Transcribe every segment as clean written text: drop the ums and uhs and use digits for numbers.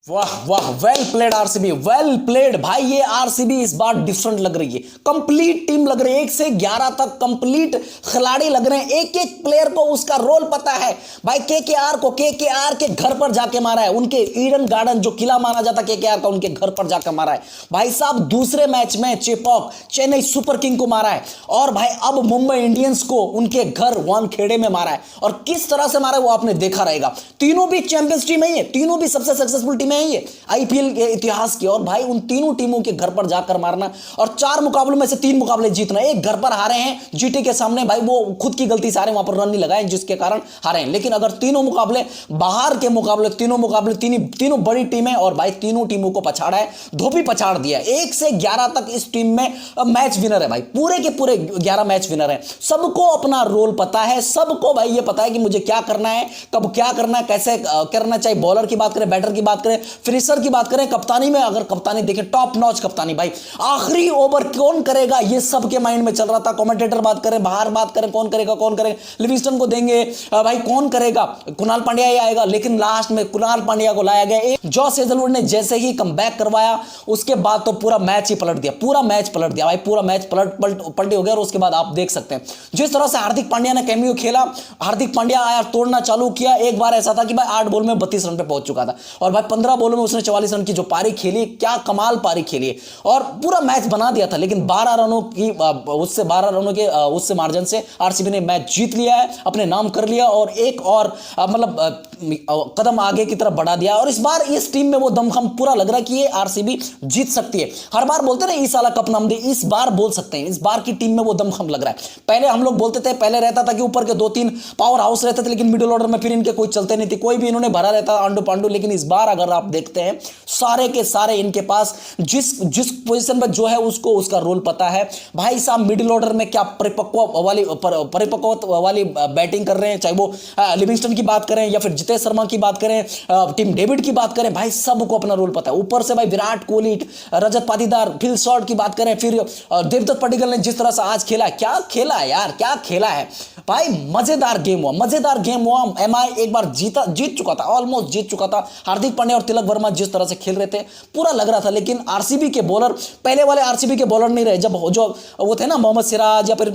वाह वाह, well played RCB, well played भाई। ये आरसीबी इस बार डिफरेंट लग रही है, कंप्लीट टीम लग रही है, 1 से 11 तक कंप्लीट खिलाड़ी लग रहे हैं। एक एक प्लेयर को उसका रोल पता है भाई। केकेआर को केकेआर के घर पर जाके मारा है, उनके ईडन गार्डन जो किला माना जाता केकेआर का, उनके घर पर जाकर मारा है भाई साहब। दूसरे मैच में चेपॉक चेन्नई सुपर किंग को मारा है, और भाई अब मुंबई इंडियंस को उनके घर वानखेड़े में मारा है। और किस तरह से मारा है वो आपने देखा रहेगा। तीनों भी चैंपियंस टीम है, तीनों भी सबसे सक्सेसफुल टीम है ये आईपीएल के इतिहास की। और भाई उन तीनों टीमों के घर पर जाकर मारना, और 4 मुकाबलों में से 3 मुकाबले जीतना। एक घर पर हारे हैं जीटी के सामने, भाई वो खुद की गलती से हारे, वहां पर रन नहीं लगाए जिसके कारण हारे हैं। लेकिन अगर तीनों मुकाबले बाहर के मुकाबले, तीनों बड़ी टीमें, और भाई तीनों टीमों को पछाड़ा है, धोबी पछाड़ दिया। 1 से 11 तक इस टीम में मैच विनर है भाई, पूरे के पूरे 11 मैच विनर है। सबको अपना रोल पता है, सबको भाई ये पता है कि मुझे क्या करना है, कब क्या करना है, कैसे करना चाहिए। बॉलर की बात करें, बैटर की बात करें, फिनिशर की बात करें, कप्तानी में अगर कप्तानी देखें, टॉप नॉच कप्तानी भाई। आखिरी ओवर कौन करेगा ये सबके माइंड में चल रहा था। कमेंटेटर बात करें, बाहर बात करें, कौन करेगा, लिविंगस्टन को देंगे भाई, कौन करेगा, कुणाल पांड्या ही आएगा। लेकिन लास्ट में कुणाल पांड्या को लाया गया। एक जॉस हेजलवुड ने जैसे ही कमबैक करवाया, उसके बाद तो पूरा मैच ही पलट दिया, पूरा मैच पलट दिया भाई, पूरा मैच पलटी हो गया। और उसके बाद आप देख सकते हैं जिस तरह से हार्दिक पांड्या ने कैमियो खेला, हार्दिक पांड्या आया, तोड़ना चालू किया। एक बार ऐसा था कि भाई 8 बॉल में 32 रन पे पहुंच चुका था, और भाई 15 बॉलों में उसने 44 रन की जो पारी खेली, क्या कमाल पारी खेली, और पूरा मैच बना दिया था। लेकिन 12 रनों की उससे मार्जिन से आरसीबी ने मैच जीत लिया है, अपने नाम कर लिया, और एक और कदम आगे की तरफ बढ़ा दिया। और इस बार इस टीम में वो दमखम पूरा लग रहा है कि ये आरसीबी जीत सकती है। हर बार बोलते हैं ना इस साल कप नाम दे, इस बार बोल सकते हैं इस बार की टीम में वो दमखम लग रहा है। पहले हम लोग बोलते थे, पहले रहता था कि ऊपर के 2-3 पावर हाउस रहते थे, लेकिन मिडिल ऑर्डर में फिर इनके कोई चलते नहीं थे, कोई भी इन्होंने भरा रहता आंडू पांडू। लेकिन इस बार अगर आप देखते हैं, सारे के सारे इनके पास जिस पोजीशन पर जो है उसको उसका रोल पता है भाई साहब। मिडिल ऑर्डर में क्या परिपक्व वाली बैटिंग कर रहे हैं, चाहे वो लिविंगस्टन की बात करें या फिर जितेश शर्मा की बात करें, टीम डेविड की बात करें, भाई सबको अपना रोल पता है। ऊपर से भाई विराट कोहली, रजत पाटीदार, फिल शॉट की बात करें, फिर देवदत्त पडिक्कल ने जिस तरह से आज खेला, क्या खेला है यार, क्या खेला है भाई। मजेदार गेम हुआ। एमआई एक बार जीत चुका था, ऑलमोस्ट जीत चुका था। हार्दिक पांड्या और तिलक वर्मा जिस तरह से खेल रहे थे, पूरा लग रहा था। लेकिन आरसीबी के बॉलर, पहले वाले आरसीबी के बॉलर नहीं रहे, जब जो वो थे ना मोहम्मद सिराज या फिर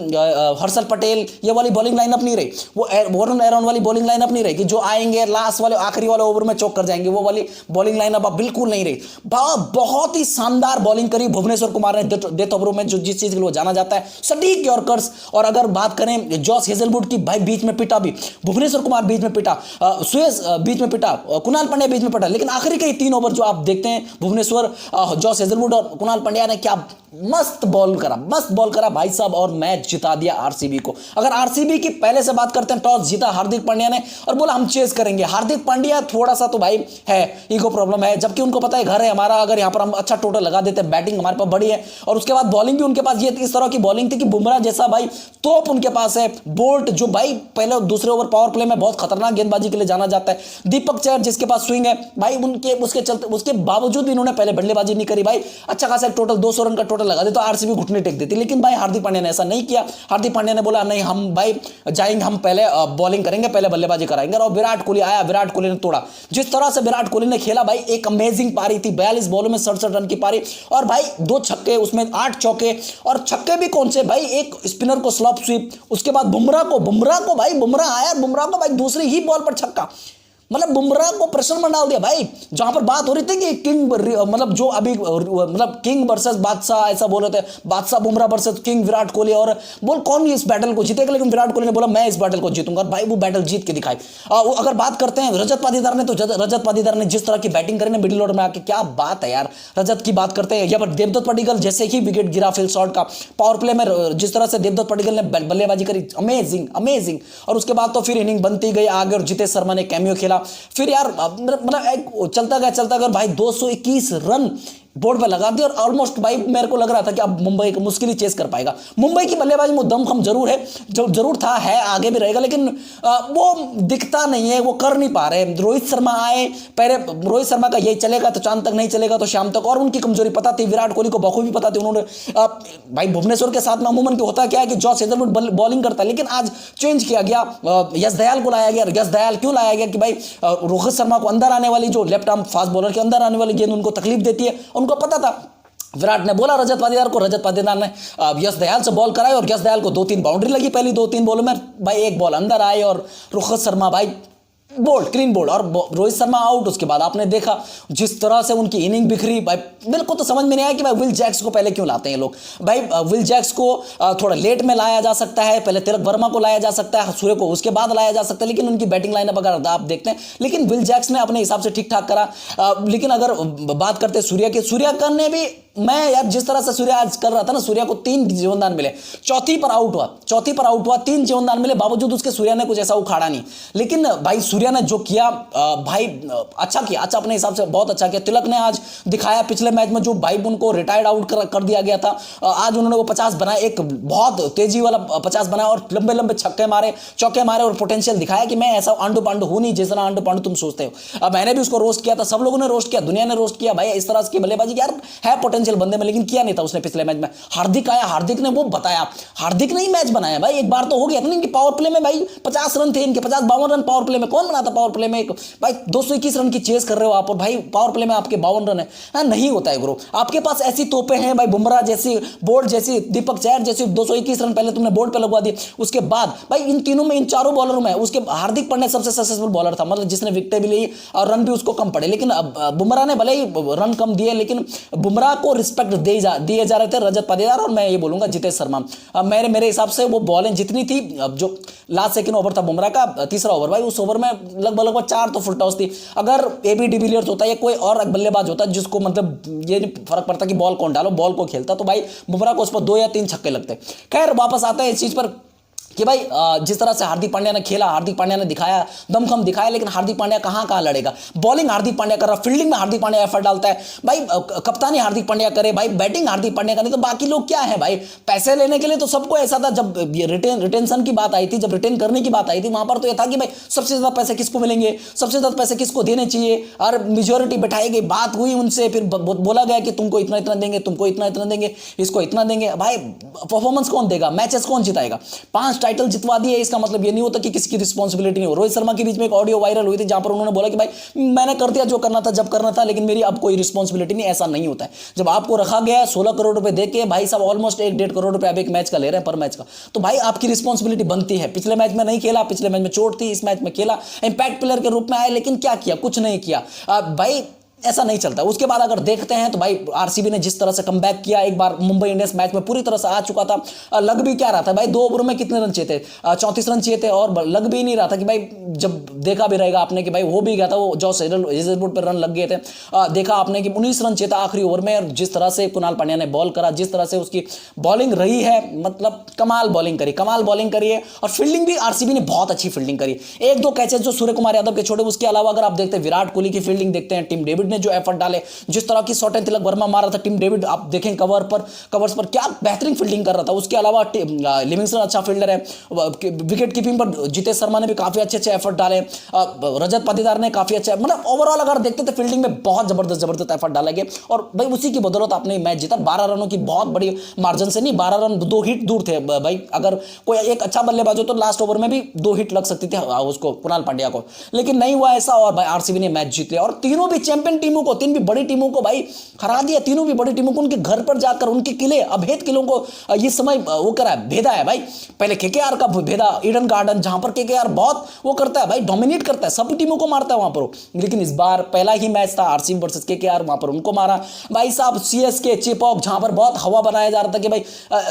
हर्षल पटेल, ये वाली बॉलिंग लाइनअप नहीं रही, वो वरुण एरोन वाली बॉलिंग लाइनअप नहीं रही कि जो आएंगे लास्ट वाले आखिरी वाले ओवर में चौक कर जाएंगे, वो वाली बॉलिंग लाइनअप अब बिल्कुल नहीं रही। बहुत ही शानदार बॉलिंग करी भुवनेश्वर कुमार ने डेथ ओवरों में, जो जिस चीज के लिए वो जाना जाता है, सटीक यॉर्कर्स। और अगर बात करें जॉस हेजलवुड की, भाई बीच में पिटा भी भुवनेश्वर कुमार, बीच में पिटा सुयश, बीच में पिटा कुणाल पांड्या, बीच में पिटा। लेकिन आखिरी के 3 ओवर जो आप देखते हैं, भुवनेश्वर, जॉस हेजलवुड और कुणाल पांड्या ने क्या मस्त बॉल करा भाई साहब, और मैच जिता दिया आरसीबी को। अगर आरसीबी की पहले से बात करते हैं, टॉस जीता हार्दिक पांड्या ने और बोला हम चेस करेंगे। हार्दिक पांड्या थोड़ा सा तो भाई है, ईगो प्रॉब्लम है, जबकि उनको पता है घर है हमारा, अगर यहां पर हम अच्छा टोटल लगा देते हैं, बैटिंग हमारे पास बड़ी है, और उसके बाद बॉलिंग भी उनके पास ये इस तरह की बॉलिंग थी कि बुमराह जैसा भाई तोप उनके पास है। बोल्ट जो भाई पहले दूसरे ओवर पावर प्ले में बहुत खतरनाक गेंदबाजी के लिए जाना जाता है। दीपक चहर जिसके पास स्विंग है भाई, उसके बावजूद भी इन्होंने पहले बल्लेबाजी नहीं करी भाई, अच्छा खासा टोटल 200 रन का टोटल लगा दे तो आरसीबी घुटने टेक देती। लेकिन भाई हार्दिक पांड्या ने ऐसा नहीं किया। हार्दिक पांड्या ने बोला नहीं, हम भाई जाएंगे, हम पहले बॉलिंग करेंगे, पहले बल्लेबाजी कराएंगे। और विराट कोहली आया, विराट कोहली ने तोड़ा। जिस तरह से विराट कोहली ने खेला भाई, एक अमेजिंग पारी थी, 42 बॉलों में 67 रन की पारी, और भाई 2 छक्के, उसमें 8 चौके। और छक्के भी कौन से भाई, एक स्पिनर को स्लॉप स्वीप, उसके बाद बुमराह को भाई, बुमराह आया, बुमराह को भाई दूसरी ही बॉल पर छक्का, मतलब बुमराह को प्रेशर में डाल दिया भाई। जहां पर बात हो रही थी कि किंग, मतलब जो अभी किंग वर्सेस बादशाह, ऐसा बोल रहे थे, बादशाह बुमराह वर्सेस किंग विराट कोहली, और बोल कौन इस बैटल को जीतेगा। लेकिन विराट कोहली ने बोला मैं इस बैटल को जीतूंगा, और भाई वो बैटल जीत के दिखाई। अगर बात करते हैं रजत पाटीदार ने, तो रजत पाटीदार ने जिस तरह की बैटिंग करी ना मिडिल ऑर्डर में आके, क्या बात है यार। रजत की बात करते हैं, या फिर देवदत्त पडिक्कल जैसे ही विकेट गिरा फिल शॉट का, पावर प्ले में जिस तरह से देवदत्त पडिक्कल ने बल्लेबाजी करी, अमेजिंग। और उसके बाद तो फिर इनिंग बनती गई आगे, और जितेश शर्मा ने कैमियो खेला। फिर यार मतलब चलता गया भाई, 221 रन बोर्ड पे लगा दी और ऑलमोस्ट भाई मेरे को लग रहा था कि अब मुंबई को मुश्किल ही चेस कर पाएगा। मुंबई की बल्लेबाजी में दमखम जरूर है, जो जरूर था, है, आगे भी रहेगा, लेकिन वो दिखता नहीं है, वो कर नहीं पा रहे। रोहित शर्मा आए, पहले रोहित शर्मा का यही चलेगा तो चांद तक, नहीं चलेगा तो शाम तक, और उनकी कमजोरी पता थी, विराट कोहली को बखूबी पता थी। उन्होंने भाई भुवनेश्वर के साथ में अमूमन की होता क्या है कि जॉस हेजलवुड बॉलिंग करता है, लेकिन आज चेंज किया गया, यश दयाल को लाया गया। यश दयाल क्यों लाया गया कि भाई रोहित शर्मा को अंदर आने वाली जो लेफ्ट आर्म फास्ट बॉलर के अंदर आने वाली गेंद उनको तकलीफ देती है, उनको पता था। विराट ने बोला रजत पाटीदार को, रजत पाटीदार ने यश दयाल से बॉल कराई और यश दयाल को 2-3 बाउंड्री लगी पहली 2-3 बॉलों में, भाई एक बॉल अंदर आए और रोहित शर्मा भाई बोल्ड, क्लीन बोल्ड, और रोहित शर्मा आउट। उसके बाद आपने देखा जिस तरह से उनकी इनिंग बिखरी, भाई मेरे को तो समझ में नहीं आया कि भाई विल जैक्स को पहले क्यों लाते हैं लोग। भाई विल जैक्स को थोड़ा लेट में लाया जा सकता है, पहले तिलक वर्मा को लाया जा सकता है, सूर्य को उसके बाद लाया जा सकता है, लेकिन उनकी बैटिंग लाइनअप अगर आप देखते हैं, लेकिन विल जैक्स ने अपने हिसाब से ठीक ठाक करा। लेकिन अगर बात करते हैं सूर्य की, सूर्य ने भी, मैं यार जिस तरह से सूर्य आज कर रहा था ना, सूर्य को 3 जीवनदान मिले, चौथी पर आउट हुआ, 3 जीवनदान मिले, बावजूद उसके सूर्य ने कुछ ऐसा उखाड़ा नहीं। लेकिन भाई सूर्य ने जो किया, भाई अच्छा किया, अच्छा अपने हिसाब से बहुत अच्छा किया। तिलक ने आज दिखाया पिछले मैच में, जो भाई उनको रिटायर्ड आउट कर दिया गया था, आज उन्होंने वो 50 बनाया, एक बहुत तेजी वाला 50 बनाया और लंबे लंबे छक्के मारे, चौके मारे और पोटेंशियल दिखाया कि मैं ऐसा आंडू पांडू हूं नहीं जिस तरह आंडू पांडू तुम सोचते हो। मैंने भी उसको रोस्ट किया था, सब लोगों ने रोस्ट किया, दुनिया ने रोस्ट किया, भाई इस तरह की बल्लेबाजी यार है पोटेंशियल बंदे में, लेकिन किया नहीं था उसने पिछले मैच में। हार्दिक आया, हार्दिक ने वो बताया, हार्दिक ने ही मैच बनाया भाई। एक बार तो हो गया था इनकी पावर प्ले में, भाई 50 रन थे इनके, 50-52 रन पावर प्ले में। कौन बनाता पावर प्ले में? एक भाई 221 रन की चेस कर रहे हो आप और भाई पावर प्ले में आपके 52 रन है, नहीं होता है गुरु। आपके पास ऐसी तोपे हैं भाई, बुमराह जैसी, बोल्ट जैसी, दीपक चहर जैसी, 221 रन पहले तुमने बोल्ट पे लगवा दिए। उसके बाद भाई इन तीनों में, इन चारों बॉलरों में उसके हार्दिक पांड्या सबसे सक्सेसफुल बॉलर था, मतलब जिसने विकेटें भी ली और रन भी उसको कम पड़े। लेकिन बुमराह ने भले ही रन कम दिए, लेकिन बुमराह को रिस्पेक्ट दिए जा रहे थे रजत पाटीदार और मैं ये बोलूंगा जितेश शर्मा। मेरे हिसाब से वो बॉलें जितनी थी, जो लास्ट सेकंड ओवर था बुमराह का, तीसरा ओवर, भाई उस ओवर में लगभग 4 तो फुल टॉस थी। अगर एबी डिविलियर्स होता है या कोई और बल्लेबाज होता है जिसको मतलब ये नहीं फर्क पड़ता कि बॉल कौन डालो, बॉल को खेलता, तो भाई बुमराह को उस पर 2 या 3 छक्के लगते। खैर वापस आता है इस चीज पर कि भाई जिस तरह से हार्दिक पांड्या ने खेला, हार्दिक पांड्या ने दिखाया, दमखम दिखाया, लेकिन हार्दिक पांड्या कहां लड़ेगा। बॉलिंग हार्दिक पांड्या कर रहा, फील्डिंग में हार्दिक पांड्या एफर्ट डालता है भाई, कप्तानी हार्दिक पांड्या करे भाई, बैटिंग हार्दिक पांड्या करे, तो बाकी लोग क्या है भाई। पैसे लेने के लिए तो सबको ऐसा था, जब रिटेंशन की बात आई थी, जब रिटेन करने की बात आई थी, वहां पर तो यह था कि भाई सबसे ज्यादा पैसे किसको मिलेंगे, सबसे ज्यादा पैसे किसको देने चाहिए, और मेजोरिटी बैठाई गई, बात हुई उनसे, फिर बोला गया कि तुमको इतना इतना देंगे, तुमको इतना इतना देंगे, इसको इतना देंगे। भाई परफॉर्मेंस कौन देगा, मैचेस कौन जिताएगा? 5 टाइटल जितवा दिए, इसका मतलब ये नहीं होता कि किसी की रिस्पांसिबिलिटी नहीं हो। रोहित शर्मा के बीच में एक ऑडियो वायरल हुई थी जहां पर उन्होंने बोला कि भाई मैंने कर दिया जो करना था, जब करना था, लेकिन मेरी अब कोई रिस्पांसिबिलिटी नहीं। ऐसा नहीं होता है। जब आपको रखा गया है 16 करोड़ रुपए देके, भाई साहब ऑलमोस्ट 1-1.5 करोड़ रुपए आप एक मैच का ले रहे हैं, पर मैच का, तो भाई आपकी रिस्पांसिबिलिटी बनती है। पिछले मैच में नहीं खेला, पिछले मैच में चोट थी, इस मैच में खेला, इंपैक्ट प्लेयर के रूप में आए, लेकिन क्या किया? कुछ नहीं किया भाई, ऐसा नहीं चलता। उसके बाद अगर देखते हैं तो भाई आरसीबी ने जिस तरह से कमबैक किया, एक बार मुंबई इंडियंस मैच में पूरी तरह से आ चुका था, लग भी क्या रहा था भाई, 2 ओवर में कितने रन चाहिए थे? 34 रन चाहिए थे, और लग भी नहीं रहा था कि भाई, जब देखा भी रहेगा आपने कि भाई हो भी गया था वो, जॉस हेजलवुड पर रन लग गए थे, देखा आपने कि 19 रन चाहिए था आखिरी ओवर में, और जिस तरह से कुणाल पांड्या ने बॉल करा, जिस तरह से उसकी बॉलिंग रही है, मतलब कमाल बॉलिंग करी है, और फील्डिंग भी आरसीबी ने बहुत अच्छी फील्डिंग करी। 1-2 कैचेस जो सूर्य कुमार यादव के छोड़े, उसके अलावा अगर आप देखते हैं विराट कोहली की फील्डिंग देखते हैं, टिम डेविड ने जो एफर्ट डाले, जिस तरह की शॉट तिलक वर्मा मारा था, टिम डेविड आप देखें कवर्स पर क्या बेहतरीन फील्डिंग कर रहा था। उसके अलावा लिविंगस्टन अच्छा फील्डर है, विकेट कीपिंग पर जितेश शर्मा ने भी काफी अच्छे एफर्ट डाले, रजत पाटीदार ने काफी अच्छा, मतलब ओवरऑल अगर देखते थे फील्डिंग में बहुत जबरदस्त एफर्ट डाला गया, और भाई उसी की बदौलत आपने मैच जीता। 12 रनों की बहुत बड़ी मार्जिन से नहीं, 12 रन 2 हिट दूर थे भाई। अगर कोई एक अच्छा बल्लेबाज हो तो लास्ट ओवर में भी 2 हिट लग सकती थी उसको, कुणाल पांड्या को, लेकिन नहीं हुआ ऐसा, और भाई आरसीबी ने मैच जीत लिया। और तीनों भी चैंपियन टीमों को, 3 भी बड़ी टीमों को भाई हरा दिया। तीनों भी बड़ी टीमों को उनके घर पर जाकर, उनके किले, अभेद किलों को इस समय वो करा है, भेदा है भाई। पहले केकेआर का भेदा ईडन गार्डन, जहां पर केकेआर बहुत वो करता है भाई, डोमिनेट करता है, सब टीमों को मारता है वहां पर। लेकिन इस बार पहला ही मैच था आरसीबी वर्सेस केकेआर, वहां पर उनको मारा भाई साहब। सीएसके चेपॉक, जहां पर बहुत हवा बनाया जा रहा था कि भाई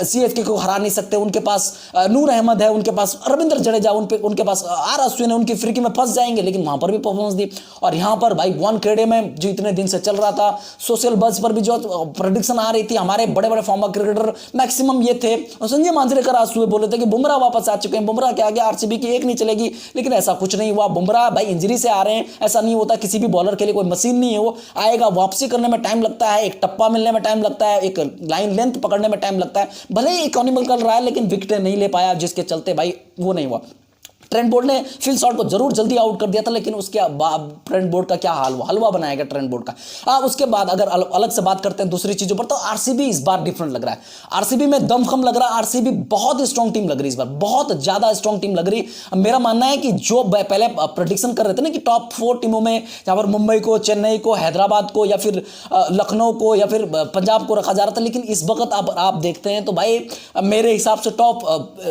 सीएसके को हरा नहीं सकते, उनके पास नूर अहमद है, उनके पास रविंद्र जडेजा, उनके पास आर अश्विन है, उनकी फ्रीकी में फंस जाएंगे, लेकिन वहां पर भी परफॉर्मेंस दी। और यहां पर भाई वानखेड़े में जो इतने दिन से चल रहा था, सोशल बज पर भी जो प्रेडिक्शन आ रही थी, हमारे बड़े बड़े फॉर्मर क्रिकेटर मैक्सिमम ये थे, और संजय मांजरेकर आज सुबह बोले थे कि बुमराह वापस आ चुके हैं, बुमराह के आगे आरसीबी की एक नहीं चलेगी, लेकिन ऐसा कुछ नहीं हुआ। बुमराह भाई इंजरी से आ रहे हैं, ऐसा नहीं होता, किसी भी बॉलर के लिए कोई मशीन नहीं है, वो आएगा, वापसी करने में टाइम लगता है, एक टप्पा मिलने में टाइम लगता है, एक लाइन लेंथ पकड़ने में टाइम लगता है, भले ही इकोनॉमिकल रहा है लेकिन विकेट नहीं ले पाया, जिसके चलते भाई वो नहीं हुआ। ट्रेंट बोल्ट ने फिल शॉट को जरूर जल्दी आउट कर दिया था, लेकिन उसके बाद ट्रेंट बोल्ट का क्या हलवा बनाया गया ट्रेंट बोल्ट का। उसके बाद अगर अलग से बात करते हैं दूसरी चीजों पर, तो आरसीबी इस बार डिफरेंट लग रहा है, आरसीबी में दमखम लग रहा है, आरसीबी बहुत स्ट्रॉन्ग टीम लग रही है इस बार, बहुत ज्यादा स्ट्रॉन्ग टीम लग रही है। मेरा मानना है कि जो पहले प्रेडिक्शन कर रहे थे ना कि टॉप 4 टीमों में जहां पर मुंबई को, चेन्नई को, हैदराबाद को, या फिर लखनऊ को, या फिर पंजाब को रखा जा रहा था, लेकिन इस वक्त आप देखते हैं तो भाई मेरे हिसाब से टॉप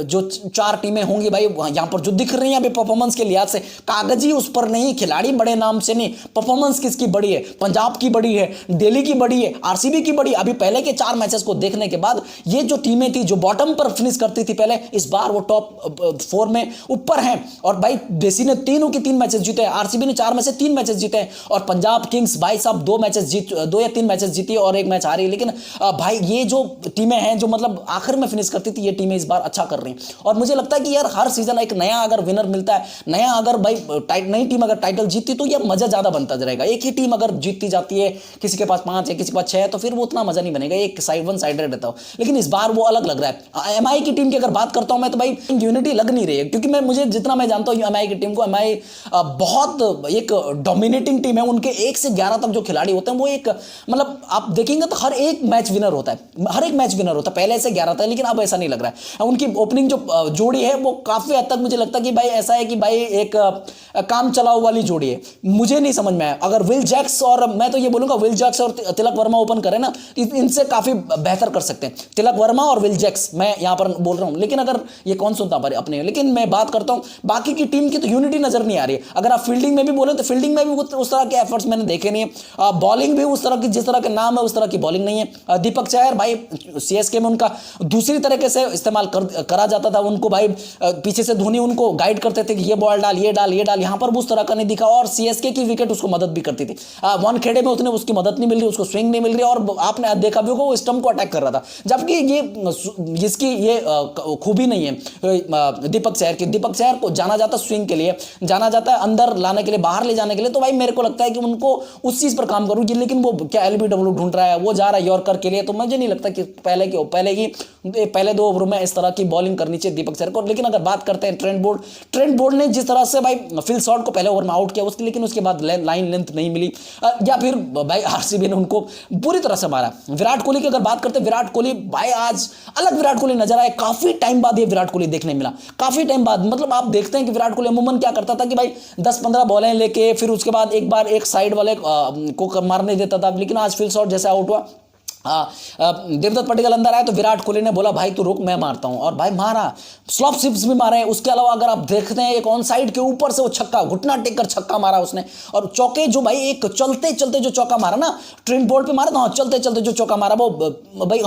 जो 4 टीमें होंगी भाई, यहां पर जो दिख रही हैं अभी परफॉर्मेंस के लिहाज से, कागजी उस पर नहीं, खिलाड़ी बड़े नाम से नहीं, परफॉर्मेंस किसकी बड़ी है, पंजाब की बड़ी है, दिल्ली की बड़ी है, आरसीबी की बड़ी। अभी पहले के 4 मैचेस को देखने के बाद ये जो टीमें थी जो बॉटम पर फिनिश करती थी पहले, इस बार वो टॉप 4 में ऊपर हैं। और भाई देसी ने 3 की 3 मैचेस जीते, आरसीबी ने 4 में से 3 मैचेस जीते, और पंजाब किंग्स भाई साहब 2 या 3 मैचेस जीती और 1 मैच हारी। लेकिन भाई ये जो टीमें हैं जो मतलब आखिर में फिनिश करती थी, ये टीमें इस बार अच्छा कर रही हैं। और मुझे लगता है कि यार हर सीजन एक नया अगर विनर मिलता है, नया अगर भाई नई टीम अगर टाइटल जीतती तो यह मजा ज्यादा बनता जाएगा। एक ही टीम अगर जीतती जाती है, किसी के पास 5 है, किसी के पास 6 है, तो फिर वो उतना मजा नहीं बनेगा, एक वन साइडेड रहता हो। लेकिन इस बार वो अलग लग रहा है। एमआई की टीम की अगर बात करता हूं मैं, तो भाई यूनिटी लग नहीं रही है, क्योंकि मुझे जितना मैं जानता हूं एमआई की टीम को, एमआई बहुत एक डोमिनेटिंग टीम है। उनके 1 से 11 तक जो खिलाड़ी होते हैं वो एक मतलब आप देखेंगे तो हर एक मैच विनर होता है, हर एक मैच विनर होता है, पहले से 11 तक, लेकिन अब ऐसा नहीं लग रहा है। उनकी ओपनिंग जो जोड़ी है वो काफी हद तक मुझे लगता है कि भाई ऐसा है कि भाई एक काम चलाओ वाली जोड़ी है, मुझे नहीं समझ में आया। अगर विल जैक्स, और मैं तो ये बोलूंगा विल जैक्स और तिलक वर्मा ओपन करें ना, इनसे काफी बेहतर कर सकते हैं, तिलक वर्मा और विल जैक्स, मैं यहां पर बोल रहा हूं। लेकिन अगर ये कौन सुनता अपने, लेकिन मैं बात करता हूं बाकी की टीम की, तो यूनिटी नजर नहीं आ रही है। अगर आप फील्डिंग में भी बोले तो फील्डिंग में भी उस तरह के एफर्ट्स मैंने देखे नहीं है, बॉलिंग भी उस तरह की, जिस तरह के नाम है उस तरह की बॉलिंग नहीं है। दीपक चहर भाई सीएसके में उनका दूसरी तरीके से इस्तेमाल करा जाता था, उनको भाई पीछे से धोनी उनको गाइड करते थे कि ये बॉल डाल, ये डाल, ये डाल, यहां पर उस तरह का नहीं दिखा। और सीएसके की विकेट उसको मदद भी करती थी, वानखेड़े में उतने उसकी मदद नहीं मिल रही, उसको स्विंग नहीं मिल रही, और आपने देखा भी होगा वो स्टंप को अटैक कर रहा था, जबकि ये जिसकी ये खूबी नहीं है दीपक चहर की। दीपक चहर को जाना जाता स्विंग के लिए, जाना जाता है अंदर लाने के लिए, बाहर ले जाने के लिए, तो भाई मेरे को लगता है कि उनको उस चीज पर काम करूंगी। लेकिन वो क्या एलबीडब्ल्यू ढूंढ रहा है, वो जा रहा है यॉर्कर के लिए, तो मुझे नहीं लगता कि पहले 2 ओवरों में इस तरह की बॉलिंग करनी चाहिए दीपक चहर को। लेकिन अगर बात करते हैं ट्रेंट बोल्ट ने जिस तरह से भाई फिल शॉट को पहले ओवर में आउट किया उसके, लेकिन उसके बाद लाइन लेंथ नहीं मिली, या फिर भाई आरसीबी ने उनको पूरी तरह से मारा। विराट कोहली की अगर बात करते हैं, विराट कोहली भाई आज अलग विराट कोहली नजर आए, काफी टाइम बाद ये विराट कोहली देखने मिला, काफी टाइम बाद। मतलब आप देखते हैं कि विराट कोहली अमूमन क्या करता था कि भाई 10-15 बॉलें लेके फिर उसके बाद एक बार एक साइड वाले को मारने देता था, लेकिन आज फिल शॉट जैसे आउट हुआ, देवदत्त पडिक्कल अंदर आया तो विराट कोहली ने बोला भाई तू रुक मैं मारता हूं, और भाई मारा, स्लॉप सिप्स भी मारे। उसके अलावा अगर आप देखते हैं एक ऑन साइड के ऊपर से वो छक्का, घुटना टेक कर छक्का मारा उसने, और चौके जो भाई एक चलते चलते जो चौका मारा ना, ट्रेंट बोल्ट पे मारा था, चलते चलते जो चौका मारा वो भाई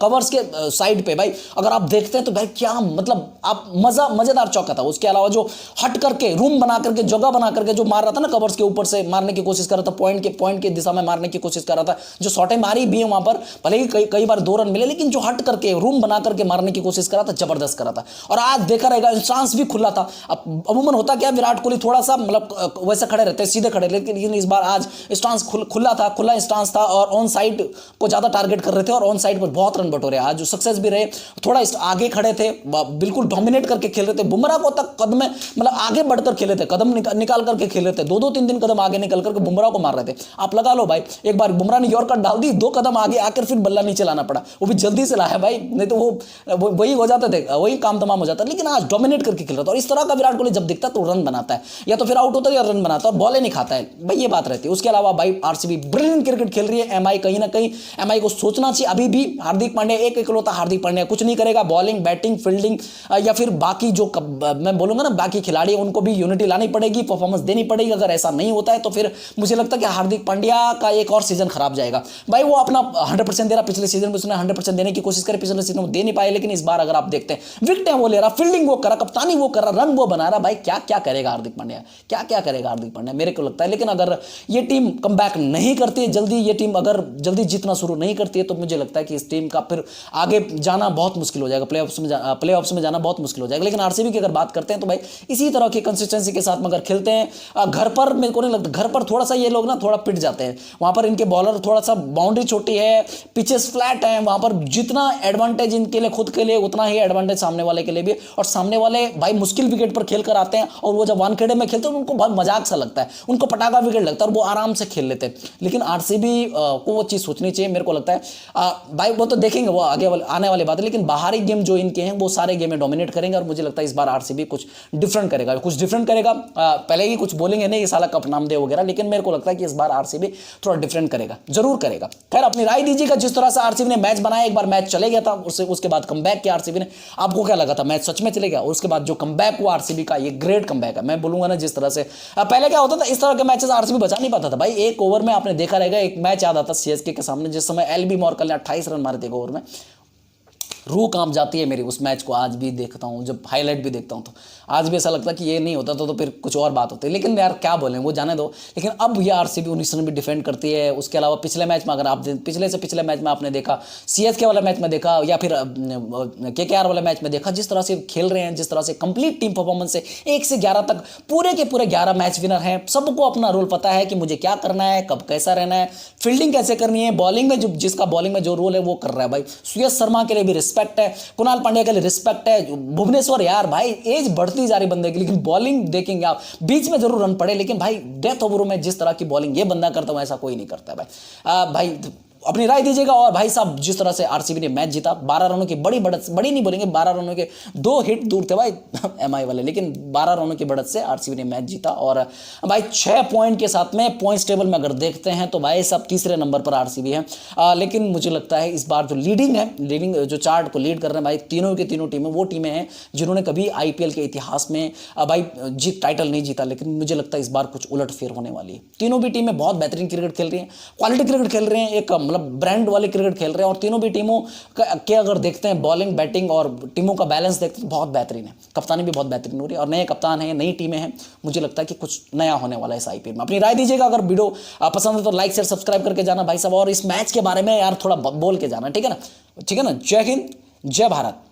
कवर्स के साइड पे, भाई अगर आप देखते हैं तो भाई क्या मतलब आप मजेदार चौका था। उसके अलावा जो हट करके रूम बना करके, जगह बना करके जो मार रहा था ना, कवर्स के ऊपर से मारने की कोशिश कर रहा था, पॉइंट के दिशा में मारने की कोशिश कर रहा था, जो शॉटें मारी भी है वहां पर, भले ही कई बार 2 रन मिले, लेकिन जो हट करके रूम बना करके मारने की कोशिश करा था, जबरदस्त करा था। और आज देखा रहेगा स्टांस भी खुला था। अब अमूमन होता क्या, विराट कोहली थोड़ा सा मतलब वैसे खड़े रहते, सीधे खड़े, लेकिन इस बार आज स्टांस खुला था, खुला स्टांस था, और ऑन साइड को ज्यादा टारगेट कर रहे थे, और ऑन साइड पर बहुत रन बटोरे। आज जो सक्सेस भी रहे, थोड़ा आगे खड़े थे, बिल्कुल डोमिनेट करके खेल रहे थे, बुमराह को तक कदम में मतलब आगे बढ़कर खेले थे, कदम निकाल करके खेल रहे थे, 2-3 कदम आगे निकल करके बुमराह को मार रहे थे। आप लगा लो भाई, एक बार बुमराह ने यॉर्कर डाल दी, 2 कदम आगे आकर फिर बल्ला नीचे लाना पड़ा, वो भी जल्दी से लाया भाई, नहीं तो वो वही हो जाते थे, वही काम तमाम हो जाता। लेकिन आज डोमिनेट करके खेल रहा था, और इस तरह का विराट कोहली जब दिखता है तो रन बनाता है, या तो फिर आउट होता है या रन बनाता है, और बॉलें नहीं खाता है भाई, ये बात रहती है। उसके अलावा भाई आरसीबी ब्रिलियंट क्रिकेट खेल रही है। एमआई कहीं ना कहीं एमआई को सोचना चाहिए, अभी भी हार्दिक पांड्या एक इकलौता हार्दिक पांड्या कुछ नहीं करेगा, बॉलिंग, बैटिंग, फील्डिंग, या फिर बाकी जो मैं बोलूंगा ना बाकी खिलाड़ी, उनको भी यूनिटी लानी पड़ेगी, परफॉर्मेंस देनी पड़ेगी। अगर ऐसा नहीं होता है तो फिर मुझे लगता है कि हार्दिक पांड्या का एक और सीजन खराब जाएगा। भाई वो अपना 100% दे रहा, पिछले सीजन में उसने 100% देने की कोशिश करी, पिछले सीजन में दे नहीं पाए, लेकिन इस बार अगर आप देखते हैं विकेटें वो ले रहा, फील्डिंग वो कर रहा, कप्तानी वो कर रहा, रन वो बना रहा, भाई क्या क्या करेगा हार्दिक पांड्या, क्या क्या करेगा हार्दिक पांड्या, मेरे को लगता है। लेकिन अगर ये टीम कमबैक नहीं करती है जल्दी, ये टीम अगर जल्दी जीतना शुरू नहीं करती है, तो मुझे लगता है कि इस टीम का फिर आगे जाना बहुत मुश्किल हो जाएगा, प्लेऑफ्स में जाना बहुत मुश्किल हो जाएगा। लेकिन आरसीबी की अगर बात करते हैं तो भाई इसी तरह की कंसिस्टेंसी के साथ में अगर खेलते हैं, घर पर मेरे को नहीं लगता, घर पर थोड़ा सा ये लोग ना थोड़ा पिट जाते हैं, वहां पर इनके बॉलर थोड़ा सा बाउंड्री छोटी है, पिचेस फ्लैट है, वहां पर जितना एडवांटेज इनके लिए खुद के लिए उतना ही एडवांटेज सामने वाले के लिए भी। और सामने वाले भाई मुश्किल विकेट पर खेल कर आते हैं, और वो जब वानखेड़े में खेलते हैं उनको बहुत मजाक सा लगता है, उनको पटाखा विकेट लगता है और वो आराम से खेल लेते हैं। लेकिन आरसीबी को वो चीज सोचनी चाहिए, मेरे को लगता है भाई वो तो देखेंगे वो आगे आने वाली बात है, लेकिन बाहरी गेम जो इनके हैं वो सारे गेम में डोमिनेट करेंगे, और मुझे लगता है इस बार आरसीबी कुछ डिफरेंट करेगा, पहले ही कुछ बोलेंगे नहीं ये साला कप नाम दे वगैरह, लेकिन मेरे को लगता है कि इस बार आरसीबी थोड़ा डिफरेंट करेगा, जरूर करेगा। खैर अपनी राय दीजिएगा, जिस तरह से आरसीबी ने मैच बनाया, एक बार मैच चले गया था, उसके बाद कमबैक किया आरसीबी ने, आपको क्या लगा था मैच सच में चले गया, और उसके बाद जो कमबैक हुआ आरसीबी का, ये ग्रेट कमबैक है, मैं बोलूंगा ना। जिस तरह से पहले क्या होता था, इस तरह के मैचेस आरसीबी बचा नहीं पाता था भाई, एक ओवर में आपने देखा रहेगा, एक मैच याद आता सीएसके के सामने, जिस समय एलबी मॉर्कल ने 28 रन मारे थे ओवर में, रूह कांप जाती है मेरी उस मैच को, आज भी देखता हूँ, जब हाईलाइट भी देखता हूँ तो आज भी ऐसा लगता है कि ये नहीं होता तो फिर कुछ और बात होती है। लेकिन यार क्या बोलें, वो जाने दो। लेकिन अब ये आरसीबी 19 रन भी डिफेंड करती है। उसके अलावा पिछले मैच में अगर आप पिछले से पिछले मैच में आपने देखा, सीएसके वाला मैच में देखा, या फिर केकेआर वाला मैच में देखा, जिस तरह से खेल रहे हैं, जिस तरह से कंप्लीट टीम परफॉर्मेंस है, 1 से 11 तक पूरे के पूरे 11 मैच विनर हैं। सबको अपना रोल पता है कि मुझे क्या करना है, कब कैसा रहना है, फील्डिंग कैसे करनी है, बॉलिंग में जिसका बॉलिंग में जो रोल है वो कर रहा है भाई। सुयश शर्मा के लिए भी रिस्पेक्ट है, कुणाल पांड्या के लिए रिस्पेक्ट है, भुवनेश्वर यार भाई एज बढ़ती जा रही बंदे की, लेकिन बॉलिंग देखेंगे आप, बीच में जरूर रन पड़े, लेकिन भाई डेथ ओवरों में जिस तरह की बॉलिंग ये बंदा करता हूं ऐसा कोई नहीं करता है भाई। भाई अपनी राय दीजिएगा। और भाई साहब जिस तरह से आरसीबी ने मैच जीता, 12 रनों की बड़ी बढ़त, बड़ी नहीं बोलेंगे, 12 रनों के 2 हिट दूर थे भाई एमआई वाले, लेकिन 12 रनों की बढ़त से आरसीबी ने मैच जीता। और भाई 6 पॉइंट के साथ में पॉइंट्स टेबल में अगर देखते हैं तो भाई सब तीसरे नंबर पर आरसीबी है। लेकिन मुझे लगता है इस बार जो लीडिंग जो चार्ट को लीड कर रहे हैं भाई, तीनों की तीनों टीमें वो टीमें हैं जिन्होंने कभी आईपीएल के इतिहास में भाई टाइटल नहीं जीता। लेकिन मुझे लगता है इस बार कुछ उलटफेर होने वाली है। तीनों भी टीमें बहुत बेहतरीन क्रिकेट खेल रही हैं, क्वालिटी क्रिकेट खेल रहे हैं, एक मतलब ब्रांड वाले क्रिकेट खेल रहे हैं। और तीनों भी टीमों के अगर देखते हैं बॉलिंग बैटिंग और टीमों का बैलेंस देखते हैं तो बहुत बेहतरीन है, कप्तानी भी बहुत बेहतरीन हो रही है, और नए कप्तान हैं, नई टीमें हैं। मुझे लगता है कि कुछ नया होने वाला है इस आईपीएल में। अपनी राय दीजिएगा, अगर वीडियो पसंद है तो लाइक शेयर सब्सक्राइब करके जाना भाई साहब, और इस मैच के बारे में यार थोड़ा बोल के जाना, ठीक है ना, ठीक है ना। जय हिंद, जय भारत।